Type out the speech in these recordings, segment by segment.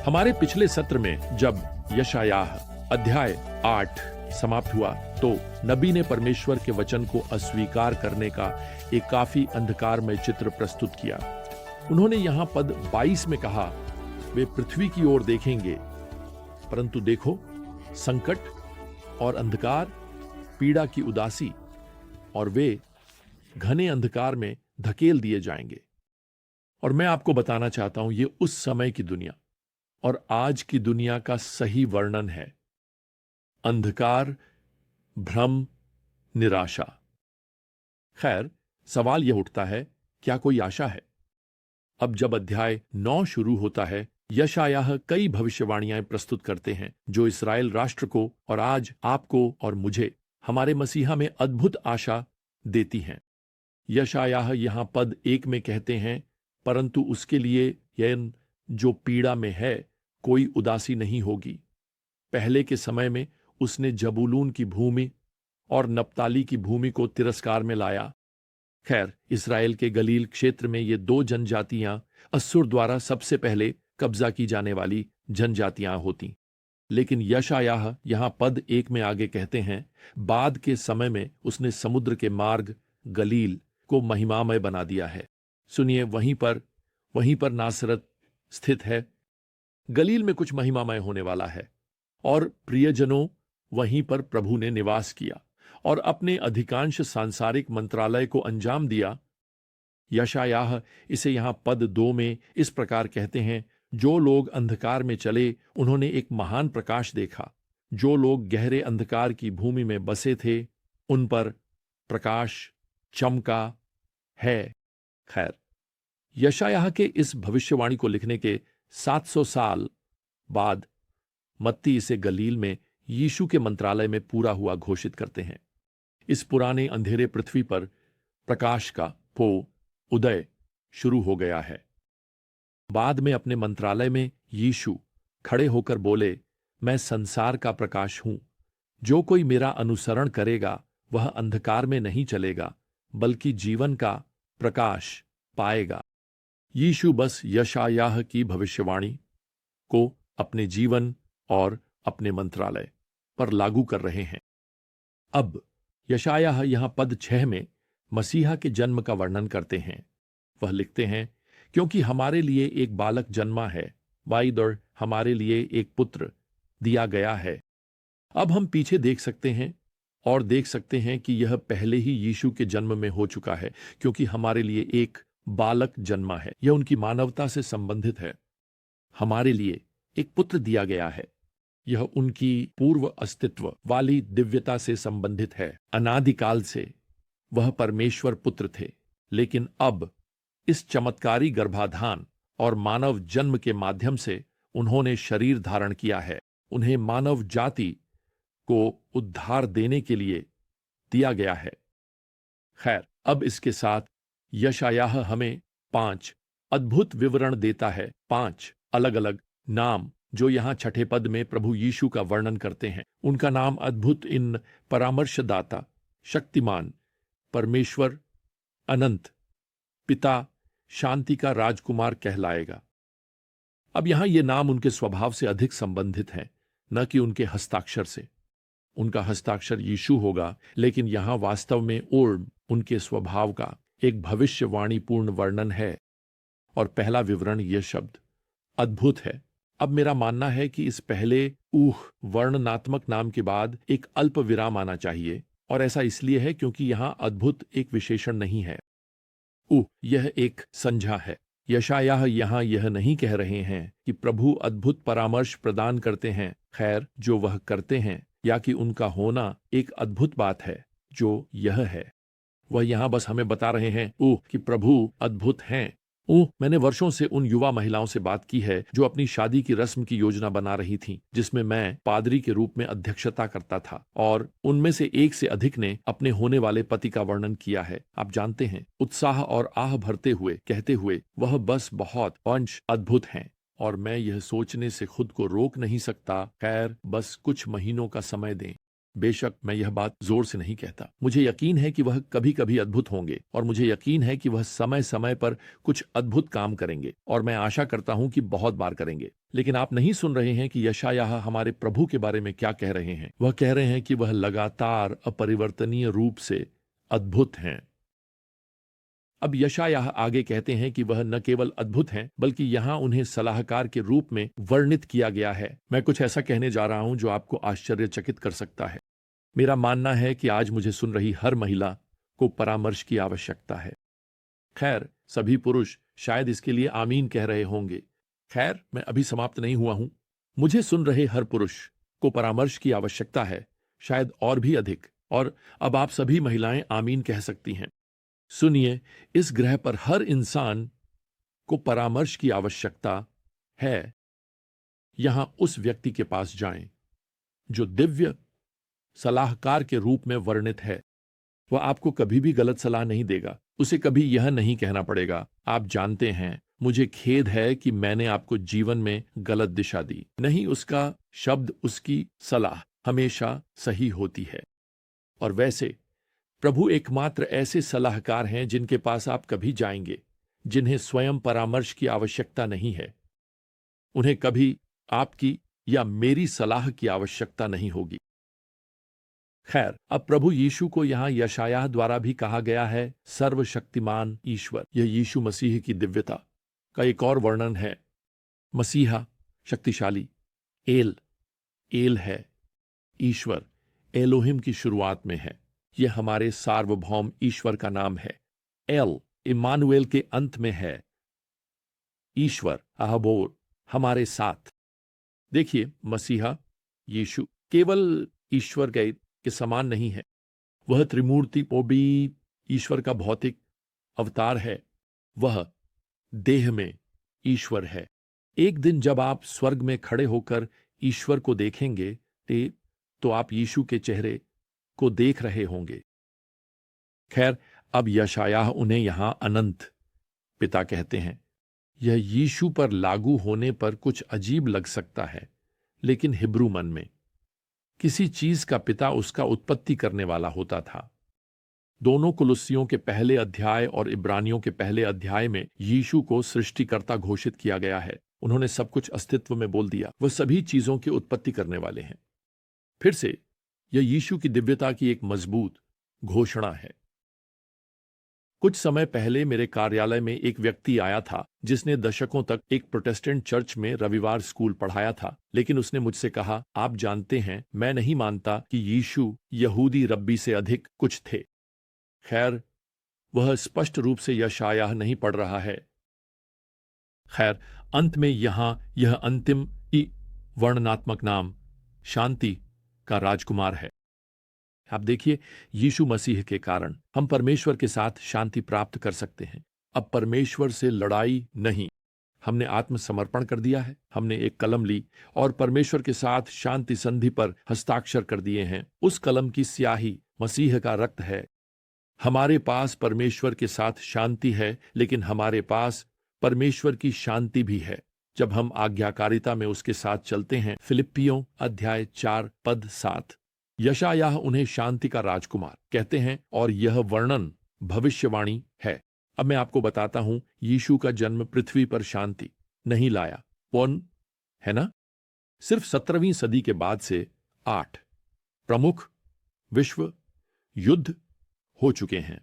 हमारे पिछले सत्र में जब यशायाह अध्याय 8 समाप्त हुआ तो नबी ने परमेश्वर के वचन को अस्वीकार करने का एक काफी अंधकारमय चित्र प्रस्तुत किया। उन्होंने यहां पद 22 में कहा, वे पृथ्वी की ओर देखेंगे परंतु देखो संकट और अंधकार, पीड़ा की उदासी, और वे घने अंधकार में धकेल दिए जाएंगे। और मैं आपको बताना चाहता हूं, ये उस समय की दुनिया और आज की दुनिया का सही वर्णन है। अंधकार, भ्रम, निराशा। खैर, सवाल यह उठता है, क्या कोई आशा है? अब जब अध्याय 9 शुरू होता है, यशायाह कई भविष्यवाणियां प्रस्तुत करते हैं जो इस्राएल राष्ट्र को और आज आपको और मुझे हमारे मसीहा में अद्भुत आशा देती हैं। यशायाह यहां पद 1 में कहते हैं, परंतु उसके लिए यह जो पीड़ा में है कोई उदासी नहीं होगी। पहले के समय में उसने जबूलून की भूमि और नप्ताली की भूमि को तिरस्कार में लाया। खैर, इस्राएल के गलील क्षेत्र में ये दो जनजातियां अस्सुर द्वारा सबसे पहले कब्जा की जाने वाली जनजातियां होती। लेकिन यशायाह यहां पद 1 में आगे कहते हैं, बाद के समय में उसने समुद्र के मार्ग गलील को महिमामय बना दिया है। सुनिए, वहीं पर नासरत स्थित है। गलील में कुछ महिमामय होने वाला है और प्रियजनों, वहीं पर प्रभु ने निवास किया और अपने अधिकांश सांसारिक मंत्रालय को अंजाम दिया। यशायाह इसे यहां पद 2 में इस प्रकार कहते हैं, जो लोग अंधकार में चले उन्होंने एक महान प्रकाश देखा। जो लोग गहरे अंधकार की भूमि में बसे थे उन पर प्रकाश चमका है। खैर, यशायाह के इस भविष्यवाणी को लिखने के 700 साल बाद मत्ती इसे गलील में यीशु के मंत्रालय में पूरा हुआ घोषित करते हैं। इस पुराने अंधेरे पृथ्वी पर प्रकाश का उदय शुरू हो गया है। बाद में अपने मंत्रालय में यीशु खड़े होकर बोले, मैं संसार का प्रकाश हूं। जो कोई मेरा अनुसरण करेगा वह अंधकार में नहीं चलेगा बल्कि जीवन का प्रकाश पाएगा। यीशु बस यशायाह की भविष्यवाणी को अपने जीवन और अपने मंत्रालय पर लागू कर रहे हैं। अब यशायाह यहां पद 6 में मसीहा के जन्म का वर्णन करते हैं। वह लिखते हैं, क्योंकि हमारे लिए एक बालक जन्मा है, वाइद और हमारे लिए एक पुत्र दिया गया है। अब हम पीछे देख सकते हैं और देख सकते हैं कि यह पहले ही यीशु के जन्म में हो चुका है, क्योंकि हमारे लिए एक बालक जन्मा है। यह उनकी मानवता से संबंधित है। हमारे लिए एक पुत्र दिया गया है। यह उनकी पूर्व अस्तित्व वाली दिव्यता से संबंधित है। अनादिकाल से वह परमेश्वर पुत्र थे, लेकिन अब इस चमत्कारी गर्भाधान और मानव जन्म के माध्यम से उन्होंने शरीर धारण किया है। उन्हें मानव जाति को उद्धार देने के लिए दिया गया है। खैर, अब इसके साथ यशायाह हमें 5 अद्भुत विवरण देता है। 5 अलग अलग नाम जो यहां 6ठे पद में प्रभु यीशु का वर्णन करते हैं। उनका नाम अद्भुत, इन परामर्शदाता, शक्तिमान, परमेश्वर, अनंत, पिता, शांति का राजकुमार कहलाएगा। अब यहां ये नाम उनके स्वभाव से अधिक संबंधित हैं, न कि उनके हस्ताक्षर से। उनका हस्ताक्षर यीशु होगा, लेकिन यहां वास्तव में उनके स्वभाव का एक भविष्यवाणीपूर्ण वर्णन है। और पहला विवरण यह शब्द अद्भुत है। अब मेरा मानना है कि इस पहले वर्णनात्मक नाम के बाद एक अल्प विराम आना चाहिए, और ऐसा इसलिए है क्योंकि यहां अद्भुत एक विशेषण नहीं है। यह एक संज्ञा है। यशायाह यहां यह नहीं कह रहे हैं कि प्रभु अद्भुत परामर्श प्रदान करते हैं। खैर, जो वह करते हैं या कि उनका होना एक अद्भुत बात है जो यह है। वह यहां बस हमें बता रहे हैं कि प्रभु अद्भुत हैं। मैंने वर्षों से उन युवा महिलाओं से बात की है जो अपनी शादी की रस्म की योजना बना रही थीं, जिसमें मैं पादरी के रूप में अध्यक्षता करता था, और उनमें से एक से अधिक ने अपने होने वाले पति का वर्णन किया है। आप जानते हैं, उत्साह और आह भरते हुए कहते हुए, वह बस बहुत अद्भुत हैं, और मैं यह सोचने से खुद को रोक नहीं सकता, खैर बस कुछ महीनों का समय दें। बेशक मैं यह बात जोर से नहीं कहता। मुझे यकीन है कि वह कभी कभी अद्भुत होंगे और मुझे यकीन है कि वह समय समय पर कुछ अद्भुत काम करेंगे और मैं आशा करता हूं कि बहुत बार करेंगे। लेकिन आप नहीं सुन रहे हैं कि यशायाह हमारे प्रभु के बारे में क्या कह रहे हैं। वह कह रहे हैं कि वह लगातार अपरिवर्तनीय रूप से अद्भुत हैं। अब यशायाह आगे कहते हैं कि वह न केवल अद्भुत हैं बल्कि यहां उन्हें सलाहकार के रूप में वर्णित किया गया है। मैं कुछ ऐसा कहने जा रहा हूं जो आपको आश्चर्यचकित कर सकता है। मेरा मानना है कि आज मुझे सुन रही हर महिला को परामर्श की आवश्यकता है। खैर, सभी पुरुष शायद इसके लिए आमीन कह रहे होंगे। खैर, मैं अभी समाप्त नहीं हुआ हूं। मुझे सुन रहे हर पुरुष को परामर्श की आवश्यकता है, शायद और भी अधिक। और अब आप सभी महिलाएं आमीन कह सकती हैं। सुनिए, इस ग्रह पर हर इंसान को परामर्श की आवश्यकता है। यहां उस व्यक्ति के पास जाएं जो दिव्य सलाहकार के रूप में वर्णित है। वह आपको कभी भी गलत सलाह नहीं देगा। उसे कभी यह नहीं कहना पड़ेगा, आप जानते हैं, मुझे खेद है कि मैंने आपको जीवन में गलत दिशा दी। नहीं, उसका शब्द, उसकी सलाह हमेशा सही होती है। और वैसे प्रभु एकमात्र ऐसे सलाहकार हैं जिनके पास आप कभी जाएंगे, जिन्हें स्वयं परामर्श की आवश्यकता नहीं है। उन्हें कभी आपकी या मेरी सलाह की आवश्यकता नहीं होगी। खैर, अब प्रभु यीशु को यहां यशायाह द्वारा भी कहा गया है सर्वशक्तिमान ईश्वर। यह यीशु मसीह की दिव्यता का एक और वर्णन है। मसीहा शक्तिशाली, एल है, ईश्वर एलोहिम की शुरुआत में है। यह हमारे सार्वभौम ईश्वर का नाम है। एल इमानुएल के अंत में है। ईश्वर अहबोर हमारे साथ। देखिए, मसीहा यीशु केवल ईश्वर के समान नहीं है। वह त्रिमूर्ति भी ईश्वर का भौतिक अवतार है। वह देह में ईश्वर है। एक दिन जब आप स्वर्ग में खड़े होकर ईश्वर को देखेंगे तो आप यीशु के चेहरे को देख रहे होंगे। खैर, अब यशायाह उन्हें यहां अनंत पिता कहते हैं। यह यीशु पर लागू होने पर कुछ अजीब लग सकता है, लेकिन हिब्रू मन में किसी चीज का पिता उसका उत्पत्ति करने वाला होता था। दोनों कुलुस्सियों के पहले अध्याय और इब्रानियों के पहले अध्याय में यीशु को सृष्टिकर्ता घोषित किया गया है। उन्होंने सब कुछ अस्तित्व में बोल दिया। वह सभी चीजों की उत्पत्ति करने वाले हैं। फिर से यह यीशु की दिव्यता की एक मजबूत घोषणा है। कुछ समय पहले मेरे कार्यालय में एक व्यक्ति आया था जिसने दशकों तक एक प्रोटेस्टेंट चर्च में रविवार स्कूल पढ़ाया था, लेकिन उसने मुझसे कहा, आप जानते हैं, मैं नहीं मानता कि यीशु यहूदी रब्बी से अधिक कुछ थे। खैर, वह स्पष्ट रूप से यशायाह नहीं पढ़ रहा है। खैर, अंत में यहां यह अंतिम वर्णनात्मक नाम शांति का राजकुमार है। आप देखिए, यीशु मसीह के कारण हम परमेश्वर के साथ शांति प्राप्त कर सकते हैं। अब परमेश्वर से लड़ाई नहीं। हमने आत्मसमर्पण कर दिया है। हमने एक कलम ली और परमेश्वर के साथ शांति संधि पर हस्ताक्षर कर दिए हैं। उस कलम की स्याही मसीह का रक्त है। हमारे पास परमेश्वर के साथ शांति है, लेकिन हमारे पास परमेश्वर की शांति भी है जब हम आज्ञाकारिता में उसके साथ चलते हैं। फिलिप्पियों अध्याय 4 पद 7। यशायाह उन्हें शांति का राजकुमार कहते हैं और यह वर्णन भविष्यवाणी है। अब मैं आपको बताता हूं, यीशु का जन्म पृथ्वी पर शांति नहीं लाया। कौन है ना? सिर्फ 17वीं सदी के बाद से 8 प्रमुख विश्व युद्ध हो चुके हैं।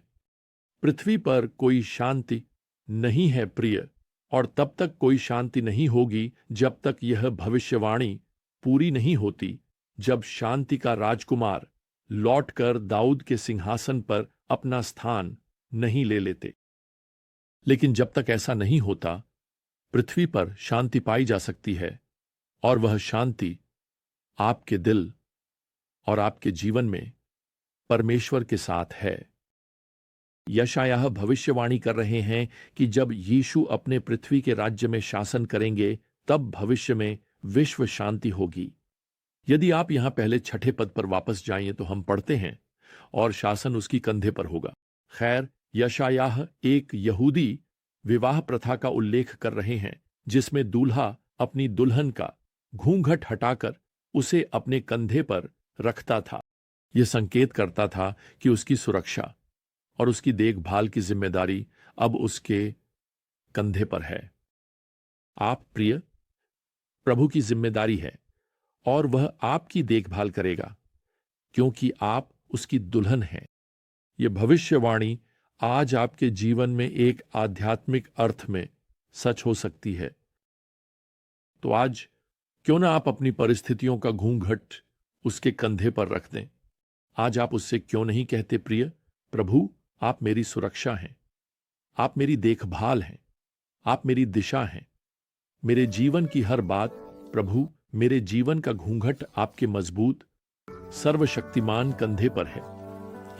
पृथ्वी पर कोई शांति नहीं है प्रिय, और तब तक कोई शांति नहीं होगी जब तक यह भविष्यवाणी पूरी नहीं होती, जब शांति का राजकुमार लौटकर दाऊद के सिंहासन पर अपना स्थान नहीं ले लेते। लेकिन जब तक ऐसा नहीं होता, पृथ्वी पर शांति पाई जा सकती है, और वह शांति आपके दिल और आपके जीवन में परमेश्वर के साथ है। यशायाह भविष्यवाणी कर रहे हैं कि जब यीशु अपने पृथ्वी के राज्य में शासन करेंगे, तब भविष्य में विश्व शांति होगी। यदि आप यहां पहले 6 पद पर वापस जाइए तो हम पढ़ते हैं, और शासन उसकी कंधे पर होगा। खैर, यशायाह एक यहूदी विवाह प्रथा का उल्लेख कर रहे हैं, जिसमें दूल्हा अपनी दुल्हन का घूंघट हटाकर उसे अपने कंधे पर रखता था। यह संकेत करता था कि उसकी सुरक्षा और उसकी देखभाल की जिम्मेदारी अब उसके कंधे पर है। आप प्रिय, प्रभु की जिम्मेदारी है और वह आपकी देखभाल करेगा क्योंकि आप उसकी दुल्हन हैं। यह भविष्यवाणी आज आपके जीवन में एक आध्यात्मिक अर्थ में सच हो सकती है। तो आज क्यों ना आप अपनी परिस्थितियों का घूंघट उसके कंधे पर रख दें। आज आप उससे क्यों नहीं कहते, प्रिय प्रभु, आप मेरी सुरक्षा हैं, आप मेरी देखभाल हैं, आप मेरी दिशा हैं। मेरे जीवन की हर बात, प्रभु, मेरे जीवन का घूंघट आपके मजबूत सर्वशक्तिमान कंधे पर है।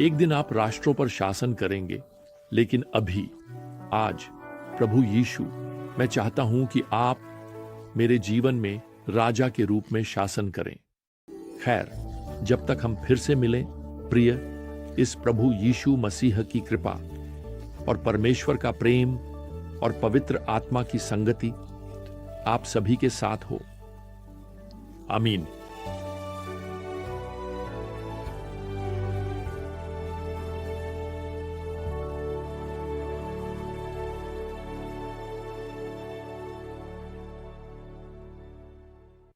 एक दिन आप राष्ट्रों पर शासन करेंगे, लेकिन अभी, आज, प्रभु यीशु, मैं चाहता हूं कि आप मेरे जीवन में राजा के रूप में शासन करें। खैर, जब तक हम फिर से मिलें, प्रिय, इस प्रभु यीशु मसीह की कृपा और परमेश्वर का प्रेम और पवित्र आत्मा की संगति आप सभी के साथ हो। आमीन।